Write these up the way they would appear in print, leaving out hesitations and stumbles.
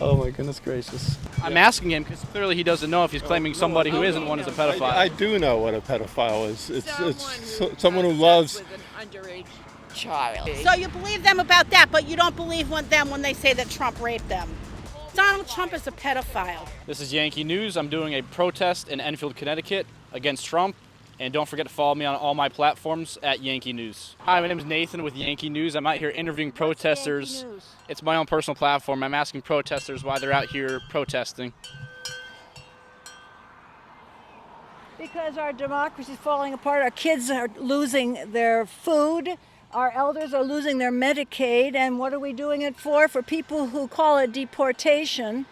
Oh my goodness gracious. I'm asking him because clearly he doesn't know if he's claiming somebody who isn't one is a pedophile. I do know what a pedophile is. It's someone who loves with an underage child. So you believe them about that, but you don't believe them when they say that Trump raped them. Donald Trump is a pedophile. This is Yankee News. I'm doing a protest in Enfield, Connecticut against Trump. And don't forget to follow me on all my platforms at Yankee News. Hi, my name is Nathan with Yankee News. I'm out here interviewing protesters. It's my own personal platform. I'm asking protesters why they're out here protesting. Because our democracy is falling apart. Our kids are losing their food. Our elders are losing their Medicaid. And what are we doing it for? For people who call it deportation.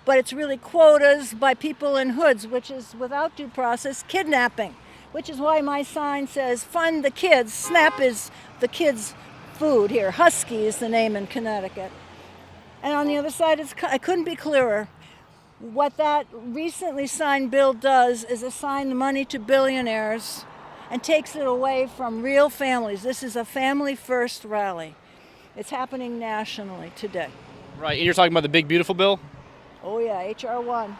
But it's really quotas by people in hoods, which is, without due process, kidnapping. Which is why my sign says, fund the kids. SNAP is the kids' food here. Husky is the name in Connecticut. And on the other side, I couldn't be clearer. What that recently signed bill does is assign the money to billionaires and takes it away from real families. This is a family-first rally. It's happening nationally today. Right, and you're talking about the Big Beautiful Bill? Oh yeah, H.R. 1.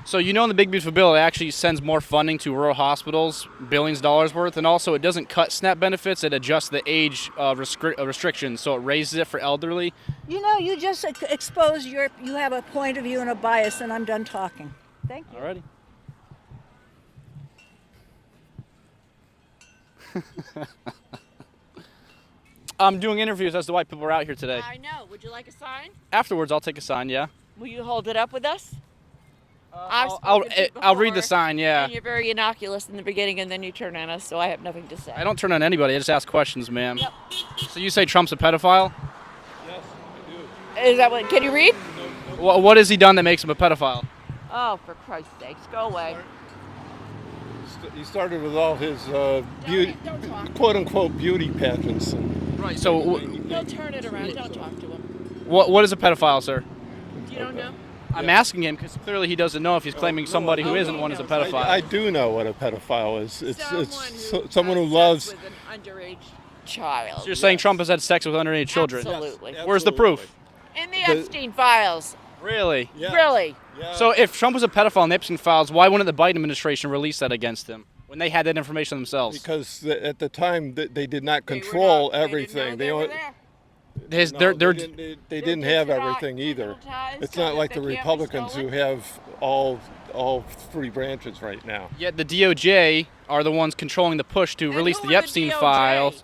So you know in the Big Beautiful Bill, it actually sends more funding to rural hospitals, billions of dollars worth, and also it doesn't cut SNAP benefits, it adjusts the age restrictions, so it raises it for elderly. You know, you just expose you have a point of view and a bias, and I'm done talking. Thank you. Alrighty. I'm doing interviews as to why people are out here today. I know. Would you like a sign? Afterwards, I'll take a sign, yeah. Will you hold it up with us? I'll read the sign, yeah. And you're very innocuous in the beginning, and then you turn on us, so I have nothing to say. I don't turn on anybody, I just ask questions, ma'am. Yep. So you say Trump's a pedophile? Yes, I do. Is that what? Can you read? What has he done that makes him a pedophile? Oh, for Christ's sakes, go away. He started with all his beauty, quote-unquote beauty pageants. Right. So He'll turn it around. Don't talk to him. what is a pedophile, sir? You don't know? I'm asking him because clearly he doesn't know if he's claiming somebody who isn't one is a pedophile. I do know what a pedophile is. It's someone who has loves. sex with an underage child. So you're saying Trump has had sex with underage children? Absolutely. Yes. Where's the proof? In the Epstein files. Really? Yeah. Really? Yeah. So if Trump was a pedophile in the Epstein files, why wouldn't the Biden administration release that against him when they had that information themselves? Because at the time they did not control everything. They were They didn't have everything either. It's not like the Republicans who have all three branches right now. Yet the DOJ are the ones controlling the push to release the Epstein files.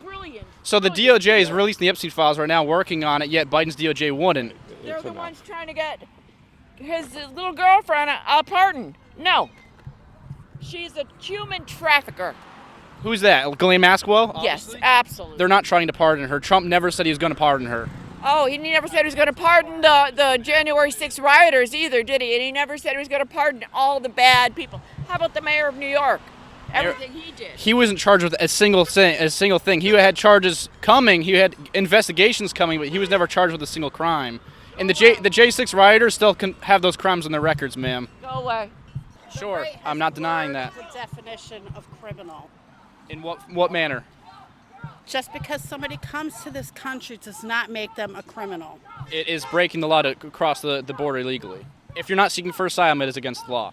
Brilliant. So the DOJ is releasing the Epstein files right now, working on it, yet Biden's DOJ wouldn't. They're the ones trying to get his little girlfriend a pardon. No. She's a human trafficker. Who's that? Ghislaine Maxwell? Yes, absolutely. They're not trying to pardon her. Trump never said he was going to pardon her. Oh, he never said he was going to pardon the January 6th rioters either, did he? And he never said he was going to pardon all the bad people. How about the mayor of New York? Everything he did. He wasn't charged with a single thing. He had charges coming. He had investigations coming, but he was never charged with a single crime. And the J6 rioters still can have those crimes on their records, ma'am. Go away. Sure, I'm not denying that. The definition of criminal. In what manner? Just because somebody comes to this country does not make them a criminal. It is breaking the law to cross the border illegally. If you're not seeking for asylum, it is against the law.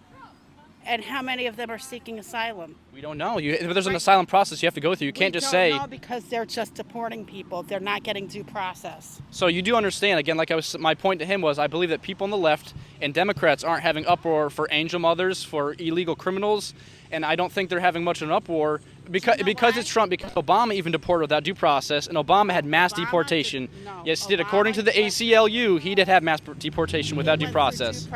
And how many of them are seeking asylum? We don't know. There's an asylum process you have to go through. You can't just say. We don't know because they're just deporting people. They're not getting due process. So you do understand, again, my point to him was, I believe that people on the left and Democrats aren't having uproar for angel mothers, for illegal criminals, and I don't think they're having much of an uproar because it's Trump, because Obama even deported without due process, and Obama had mass deportation. Yes, he did. According to the ACLU, he did have mass deportation without due process.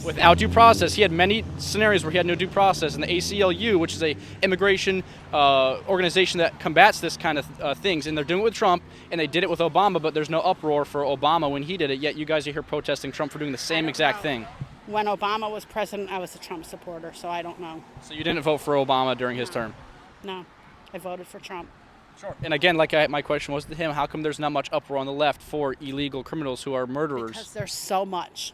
Without due process. He had many scenarios where he had no due process, and the ACLU, which is a immigration organization that combats this kind of things, and they're doing it with Trump, and they did it with Obama, but there's no uproar for Obama when he did it, yet you guys are here protesting Trump for doing the same exact thing. When Obama was president, I was a Trump supporter, so I don't know. So you didn't vote for Obama during his term? No, I voted for Trump. Sure. And again, my question was to him, how come there's not much uproar on the left for illegal criminals who are murderers? Because there's so much.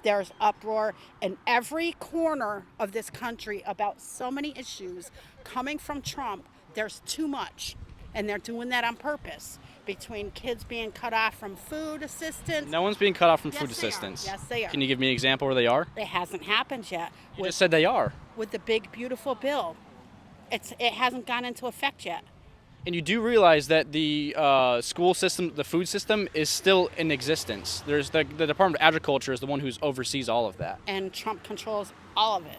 There's uproar in every corner of this country about so many issues coming from Trump. There's too much, and they're doing that on purpose between kids being cut off from food assistance. No one's being cut off from Yes, food they are. assistance. Yes, they are. Can you give me an example where they are? It hasn't happened yet. You just said they are. With the big, beautiful bill. It hasn't gone into effect yet. And you do realize that the school system, the food system, is still in existence. There's the Department of Agriculture is the one who oversees all of that. And Trump controls all of it.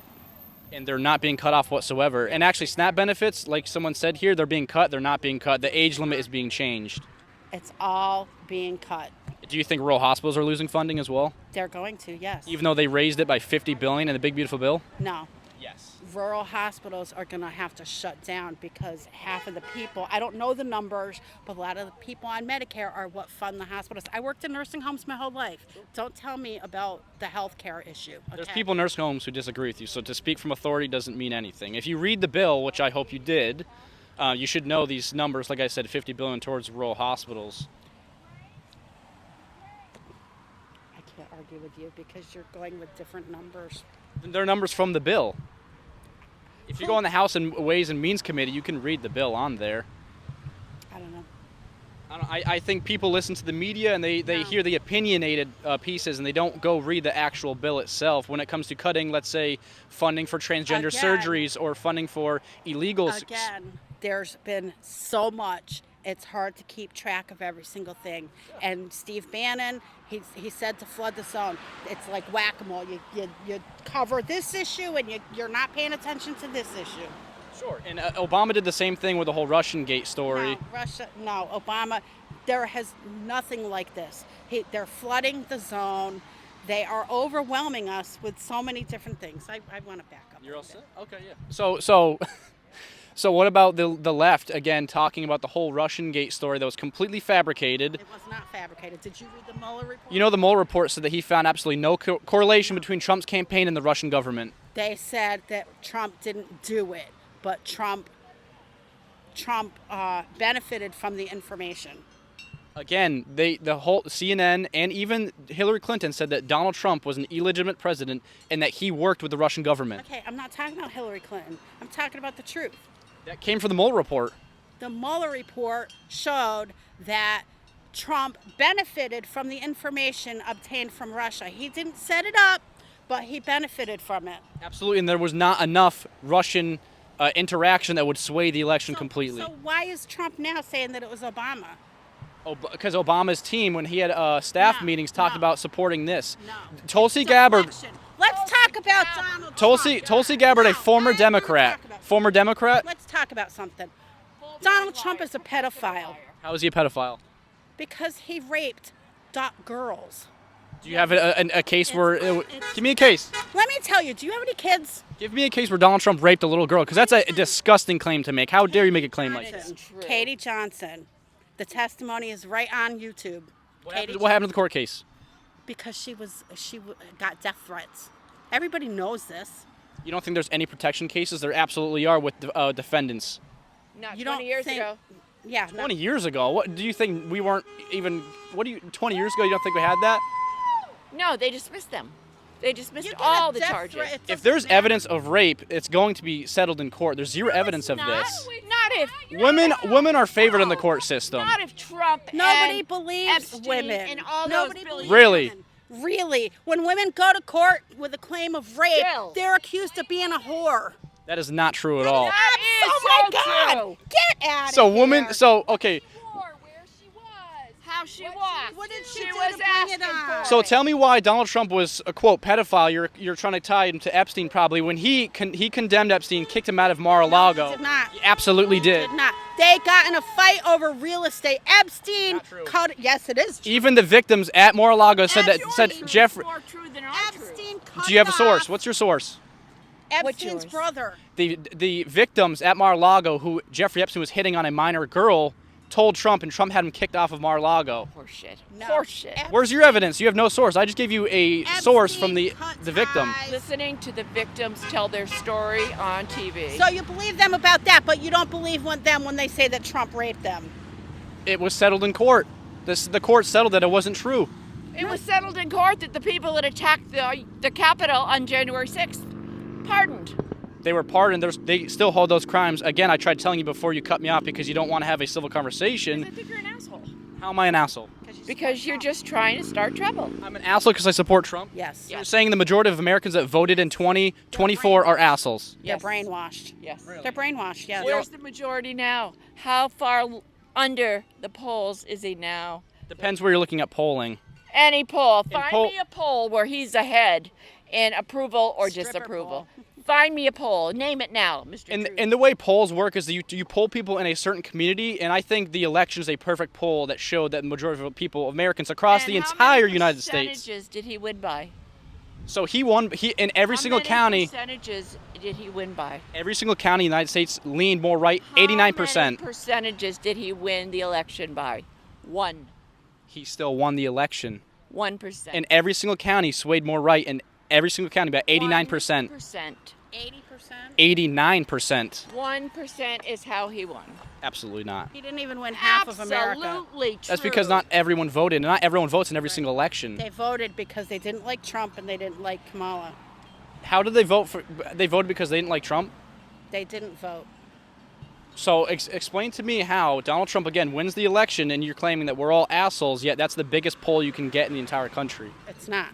And they're not being cut off whatsoever. And actually, SNAP benefits, like someone said here, they're being cut. They're not being cut. The age limit is being changed. It's all being cut. Do you think rural hospitals are losing funding as well? They're going to, yes. Even though they raised it by $50 billion in the big beautiful bill? No. Yes. Rural hospitals are going to have to shut down because half of the people, I don't know the numbers, but a lot of the people on Medicare are what fund the hospitals. I worked in nursing homes my whole life. Don't tell me about the health care issue. Okay? There's people in nursing homes who disagree with you, so to speak from authority doesn't mean anything. If you read the bill, which I hope you did, you should know these numbers, like I said, $50 billion towards rural hospitals. I can't argue with you because you're going with different numbers. They're numbers from the bill. If you go on the House and Ways and Means Committee, you can read the bill on there. I don't know. I think people listen to the media and they hear the opinionated pieces and they don't go read the actual bill itself when it comes to cutting, let's say, funding for transgender surgeries or funding for illegals. Again, there's been so much. It's hard to keep track of every single thing. And Steve Bannon, he said to flood the zone. It's like whack-a-mole. You cover this issue and you're not paying attention to this issue. Sure. And Obama did the same thing with the whole Russian Gate story. No, Obama, there has nothing like this. They're flooding the zone. They are overwhelming us with so many different things. I want to back up. You're all set? Okay, yeah. So what about the left, again, talking about the whole Russian Gate story that was completely fabricated? It was not fabricated. Did you read the Mueller report? You know, the Mueller report said that he found absolutely no correlation between Trump's campaign and the Russian government. They said that Trump didn't do it, but Trump benefited from the information. Again, the whole CNN and even Hillary Clinton said that Donald Trump was an illegitimate president and that he worked with the Russian government. Okay, I'm not talking about Hillary Clinton. I'm talking about the truth. That came from the Mueller report. The Mueller report showed that Trump benefited from the information obtained from Russia. He didn't set it up, but he benefited from it. Absolutely, and there was not enough Russian interaction that would sway the election completely. So why is Trump now saying that it was Obama? Because Obama's team, when he had staff meetings, talked about supporting this. No. Tulsi Gabbard. Let's talk about Donald Trump. Tulsi Gabbard, a former Democrat. Former Democrat? Let's talk about something. Donald Trump is a pedophile How is he a pedophile? because he raped girls. Do you have a case where... give me a case. Let me tell you, do you have any kids? Give me a case where Donald Trump raped a little girl, because that's a disgusting claim to make. How dare you make a claim like that? Katie Johnson. The testimony is right on YouTube. What happened to the court case? Because she got death threats. Everybody knows this. You don't think there's any protection cases? There absolutely are with defendants. Not You 20 don't years think- ago. Yeah. 20 years ago? What do you think we weren't even... 20 years ago, you don't think we had that? No, they dismissed them. They dismissed You get all a the death charges. threat, it If doesn't there's matter. evidence of rape, it's going to be settled in court. There's zero evidence of Not this. if Women are favored in the court system. Not if Trump Nobody and believes Epstein women. and all Nobody those believes Really? women. Really? When women go to court with a claim of rape, Still. they're accused of being a whore. That is not true at all. That is Oh my so God! true. Get out of So here. women, so okay. Where she was. How she walked. What did she do was to bring asking it on? for So it. tell me why Donald Trump was a quote pedophile. You're trying to tie him to Epstein probably when he condemned Epstein, kicked him out of Mar-a-Lago. he did not. He absolutely did. Did not. They got in a fight over real estate. Epstein Not true. cut. Yes, it is true. Even the victims at Mar-a-Lago said Jeffrey. More true than not true. Epstein cut Do you have a it source? off. What's your source? Epstein's yours? brother? The victims at Mar-a-Lago who Jeffrey Epstein was hitting on a minor girl told Trump, and Trump had him kicked off of Mar-a-Lago. Horseshit. No. Horseshit. Where's your evidence? You have no source. I just gave you a source from the Epstein cut victim. ties. Listening to the victims tell their story on TV. So you believe them about that, but you don't believe them when they say that Trump raped them. It was settled in court. The court settled that it wasn't true. It was settled in court that the people that attacked the Capitol on January 6th pardoned. They were pardoned. They still hold those crimes. Again, I tried telling you before you cut me off because you don't want to have a civil conversation. I think you're an asshole. How am I an asshole? Because you're just trying to start trouble. I'm an asshole because I support Trump? Yes. You're saying the majority of Americans that voted in 2024 are assholes. They're brainwashed. Yes. They're brainwashed, yes. Where's the majority now? How far under the polls is he now? Depends where you're looking at polling. Any poll. Find poll- me a poll where he's ahead in approval or Stripper disapproval. Find me a poll. Name it now, Mr. Truth. And the way polls work is that you poll people in a certain community, and I think the election is a perfect poll that showed that the majority of people, Americans across the And how entire many United States. percentages did he win by? So he won. He in every single county. How many percentages did he win by? Every single county in the United States leaned more right. How 89%. many percentages did he win the election by? 1%. He still won the election. 1%. In every single county, swayed more right. In every single county, by 89%. 1%. 89%. 1% is how he won. Absolutely not. He didn't even win half of America. Absolutely true. That's because not everyone voted, and not everyone votes in every single election. They voted because they didn't like Trump and they didn't like Kamala. How did they vote for? They voted because they didn't like Trump. They didn't vote. So explain to me how Donald Trump again wins the election, and you're claiming that we're all assholes. Yet that's the biggest poll you can get in the entire country. It's not.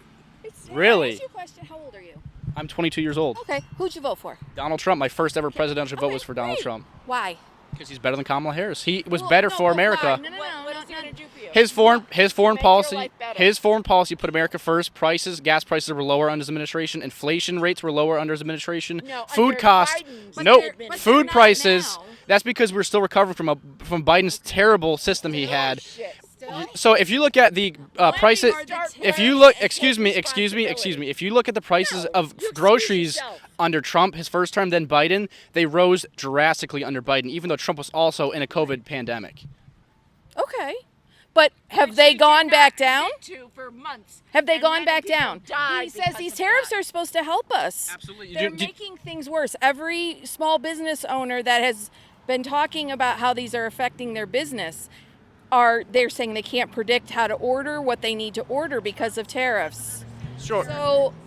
Really? Ask you a question. How old are you? I'm 22 years old. Okay. Who'd you vote for? Donald Trump. My first ever presidential vote was for Donald great. Trump Why? because he's better than Kamala Harris. He was better for America. No, What is he going to do for you? His foreign Make your policy, life better. his foreign policy put America first. Gas prices were lower under his administration. Inflation rates were lower under his administration. No, Food under costs, Biden's nope. administration. Food not prices. now. That's because we're still recovering from Biden's terrible system he had. Shit. So if you look at the prices, are the if you tariffs look, and excuse me, if you look at the prices of you groceries excuse yourself. under Trump, his first term, then Biden, they rose drastically under Biden, even though Trump was also in a COVID pandemic. Okay. But have they gone back down? For months. Have they And gone many back people down? died He says because these of tariffs that. are supposed to help us. Absolutely. They're making things worse. Every small business owner that has been talking about how these are affecting their business they're saying they can't predict how to order what they need to order because of tariffs. Sure.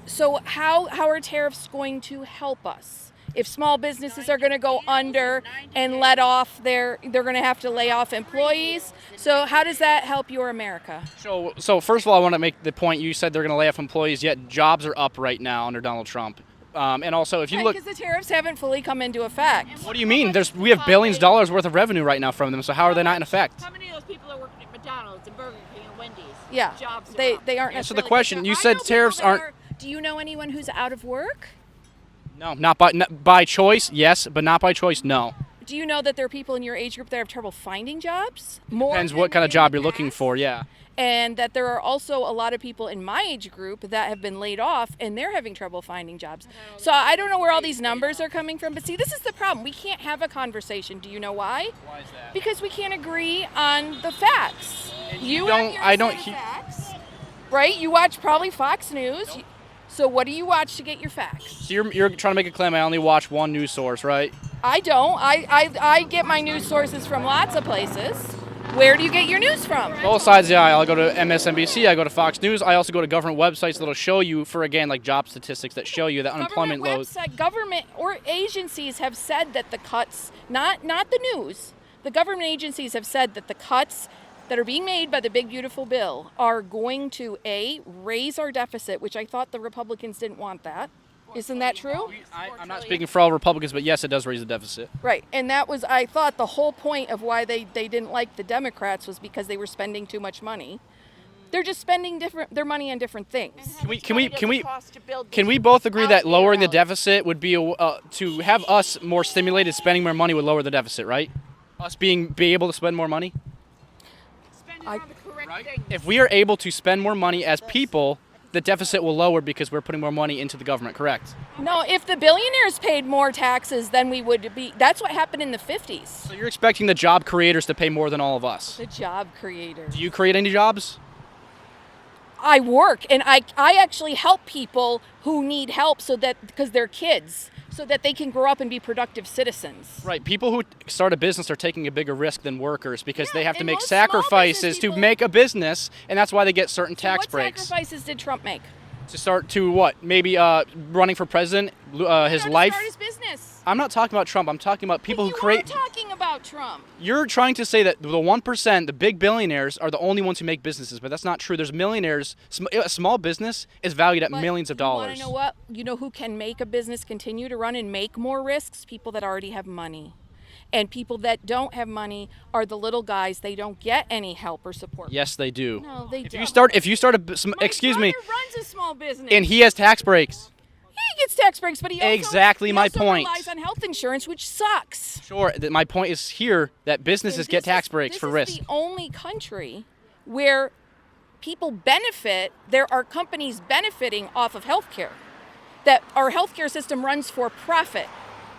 So how are tariffs going to help us? If small businesses are going to go under and they're going to have to lay off employees. So how does that help your America? So first of all, I want to make the point. You said they're going to lay off employees, yet jobs are up right now under Donald Trump. And also, if you look, Because the tariffs haven't fully come into effect. what do you mean? We have billions of dollars worth of revenue right now from them. So how are they not in effect? How many of those people are working at McDonald's and Burger King and Wendy's? Yeah, Jobs are they up. aren't. Answer the necessarily question. getting You there. said I know people tariffs that aren't- are- Do you know anyone who's out of work? No, not by choice. Yes, but not by choice. No. Do you know that there are people in your age group that have trouble finding jobs? More Depends than what kind of in job the you're looking past? for. Yeah. And that there are also a lot of people in my age group that have been laid off and they're having trouble finding jobs. So I don't know where all these numbers are coming from, but see, this is the problem. We can't have a conversation. Do you know why? Why is that? Because we can't agree on the facts. you have don't- your I don't set of he- facts, right? You watch probably Fox News. So what do you watch to get your facts? So you're trying to make a claim. I only watch one news source, right? I don't. I get my news sources from lots of places. Where do you get your news from? Both sides of the aisle. I go to MSNBC. I go to Fox News. I also go to government websites that'll show you, for again, like job statistics that show you that unemployment lows. Government or agencies have said that the cuts, not the news, the government agencies have said that the cuts that are being made by the big beautiful bill are going to raise our deficit, which I thought the Republicans didn't want that. Isn't that true? I'm not speaking for all Republicans, but yes, it does raise the deficit. Right, and that was, I thought, the whole point of why they didn't like the Democrats was because they were spending too much money. They're just spending their money on different things. Can we both agree that lowering the deficit would be to have us more stimulated, spending more money would lower the deficit, right? Us be able to spend more money. If we are able to spend more money as people, the deficit will lower because we're putting more money into the government, correct? No, if the billionaires paid more taxes, then we would be. That's what happened in the 50s. So you're expecting the job creators to pay more than all of us. The job creators. Do you create any jobs? I work, and I actually help people who need help because they're kids, so that they can grow up and be productive citizens. Right. People who start a business are taking a bigger risk than workers because they have to and make most small sacrifices business to people- make a business, and that's why they get certain tax What breaks. sacrifices did Trump make? To start to what? Maybe running for president, his To life. start his business. I'm not talking about Trump. I'm talking about people who create. You are talking about about Trump. You're trying to say that the 1%, the big billionaires, are the only ones who make businesses, but that's not true. There's millionaires. A small business is valued at But millions of you want dollars. to know what? You know who can make a business continue to run and make more risks? People that already have money. And people that don't have money are the little guys. They don't get any help or support. Yes, they do. No, they If don't. you start excuse me, My brother runs a small business. and he has tax breaks. He gets tax breaks, but he also, Exactly my point. relies on health insurance, which sucks. Sure, my point is here that businesses And get this tax is- breaks for This is risk. the only country where people benefit. There are companies benefiting off of healthcare. That our healthcare system runs for profit.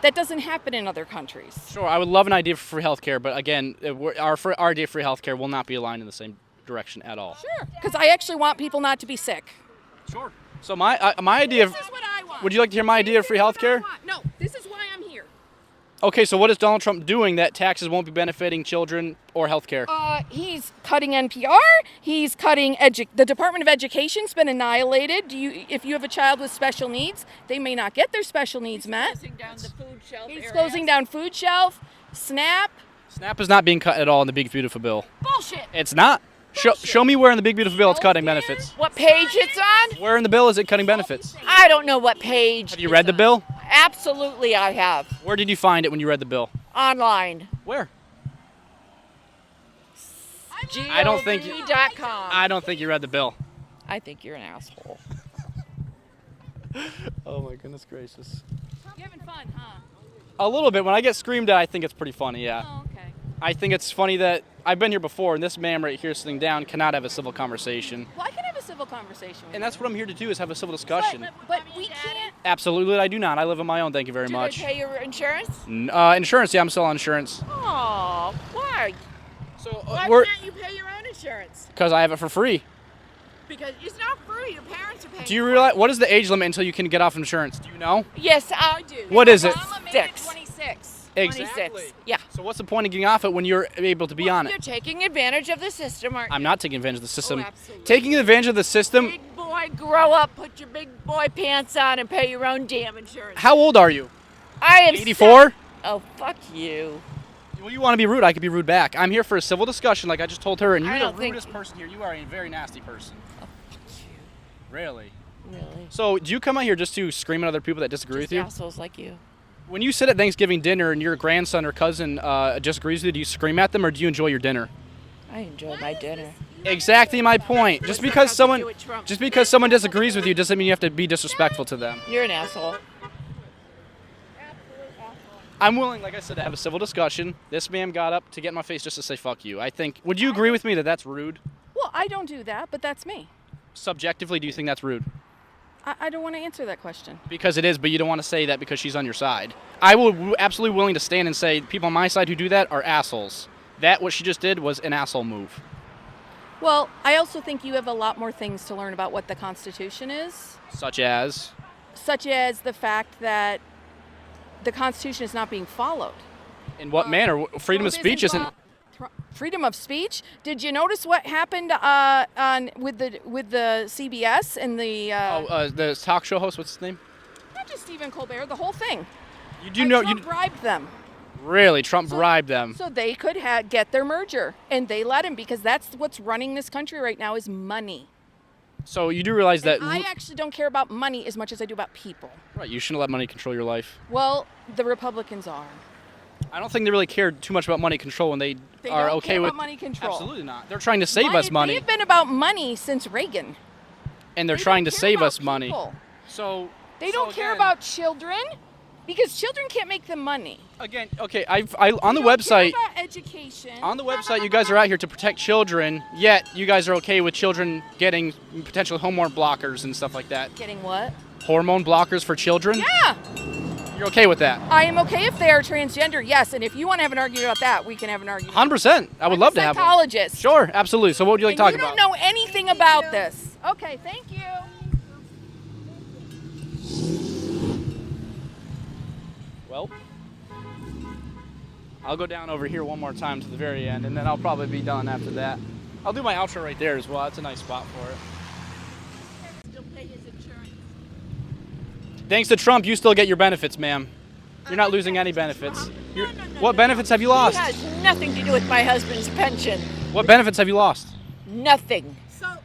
That doesn't happen in other countries. Sure, I would love an idea for free healthcare, but again, our idea of free healthcare will not be aligned in the same direction at all. Sure, because I actually want people not to be sick. Sure. So my idea of, This is what I want. would you like to hear my idea of free This is what I healthcare? want. No, this is why I'm here. Okay, so what is Donald Trump doing that taxes won't be benefiting children or healthcare? He's cutting NPR. He's cutting the Department of Education's been annihilated. If you have a child with special needs, they may not get their special needs met. Closing down the food shelf He's areas. closing down food shelf, SNAP. SNAP is not being cut at all in the Big Beautiful Bill. Bullshit. It's not. Show me where in the Big Beautiful Bill it's cutting benefits. What page it's on? Where in the bill is it cutting benefits? I don't know what page. Have you read the bill? Absolutely, I have. Where did you find it when you read the bill? Online. Where? I don't think- GOV.com. I don't think you read the bill. I think you're an asshole. Oh my goodness gracious. You're having fun, huh? A little bit. When I get screamed at, I think it's pretty funny, yeah. Oh, okay. I think it's funny that I've been here before, and this man right here sitting down cannot have a civil conversation. Well, I can have a civil conversation with And that's what I'm here to do, is have a civil discussion. But we can't. Absolutely, I do not. I live on my own, thank you very Do much. they pay your insurance? Insurance, yeah, I'm still on insurance. Oh, why? So Why we're, can't you pay your own insurance? because I have it for free. Because it's not free. Your parents are paying. Do you realize, what is the age limit until you can get off insurance? Do you know? Yes, I do. What is it? Obama made it 26. Exactly. 26. Yeah. So what's the point of getting off it when you're able to be on You're it? taking advantage of the system, aren't you? I'm not taking advantage of the system. absolutely. Taking advantage of the system. Big boy, grow up, put your big boy pants on, and pay your own damn insurance. How old are you? I am 84? Oh, fuck you. Well, you want to be rude, I could be rude back. I'm here for a civil discussion, like I just told her, and I you're the don't think- rudest person here. You are a very nasty person. Oh, fuck you. Really? Really? So, do you come out here just to scream at other people that disagree with you? Assholes like you. When you sit at Thanksgiving dinner and your grandson or cousin disagrees with you, do you scream at them or do you enjoy your dinner? I enjoy my dinner. Exactly my point. Just because have to someone do with Trump? disagrees with you doesn't mean you have to be disrespectful to them. You're an asshole. I'm willing, like I said, to have a civil discussion. This man got up to get in my face just to say fuck you. I think, would you agree with me that that's rude? Well, I don't do that, but that's me. Subjectively, do you think that's rude? I don't want to answer that question. Because it is, but you don't want to say that because she's on your side. I will absolutely willing to stand and say people on my side who do that are assholes. That, what she just did, was an asshole move. Well, I also think you have a lot more things to learn about what the Constitution is, Such as, the fact that the Constitution is not being followed. in what manner? Freedom of Trump speech isn't. Freedom of speech. Did you notice what happened with the CBS and The talk show host, what's his name? not just Stephen Colbert, the whole thing? You do know, Trump bribed them really, Trump bribed them. so they could get their merger, and they let him because that's what's running this country right now is money. So you do realize that, I actually don't care about money as much as I do about people. right, you shouldn't let money control your life. Well, the Republicans are. I don't think they really care too much about money control when they They are don't okay care with about money control. Absolutely not. They're trying to save us money, They've been about money since Reagan. and they're They trying to don't care save about us money. people. So They don't care again- about children because children can't make them money. Again, okay, I on the They don't website. care about education. On the website, you guys are out here to protect children, yet you guys are okay with children getting potential hormone blockers and stuff like that. Getting what? Hormone blockers for children? Yeah, You're okay with that? I am okay if they are transgender. Yes, and if you want to have an argument about that, we can have an argument. 100%. I would I'm love a to have one. psychologist. Sure, absolutely. So what would you like And to talk you about? don't know anything about this. Okay, thank you. Well, I'll go down over here one more time to the very end, and then I'll probably be done after that. I'll do my outro right there as well. It's a nice spot for it. Thanks to Trump, you still get your benefits, ma'am. You're not losing any benefits. What benefits have you lost? It has nothing to do with my husband's pension. What benefits have you lost? Nothing.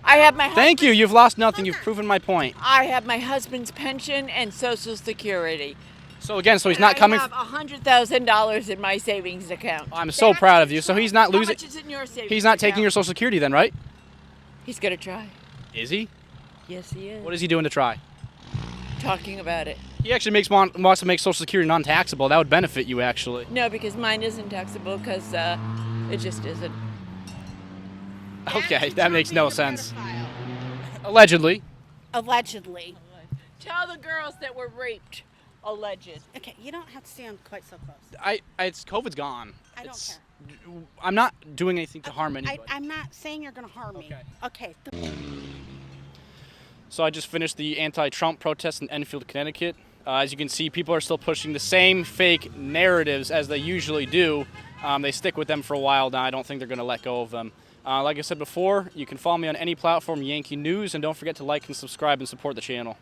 I have my Thank you. You've lost nothing. You've proven my point. I have my husband's pension and Social Security. So again, so he's not coming. I have $100,000 in my savings account. I'm so proud of you. So he's not losing. How much is in your savings He's not taking account? your Social Security then, right? He's gonna try. Is he? Yes, he is. What is he doing to try? Talking about it? He actually wants to make Social Security non-taxable. That would benefit you, actually. No, because mine isn't taxable because it just isn't. Okay, that makes no sense. Allegedly. Allegedly. Tell the girls that were raped. Alleged. Okay, you don't have to stand quite so close. It's COVID's gone. I don't I'm not doing anything to harm anybody. I'm not saying you're going to harm me. Okay. So I just finished the anti-Trump protest in Enfield, Connecticut. As you can see, people are still pushing the same fake narratives as they usually do. They stick with them for a while now. I don't think they're going to let go of them. Like I said before, you can follow me on any platform, Yankee News, and don't forget to like and subscribe and support the channel.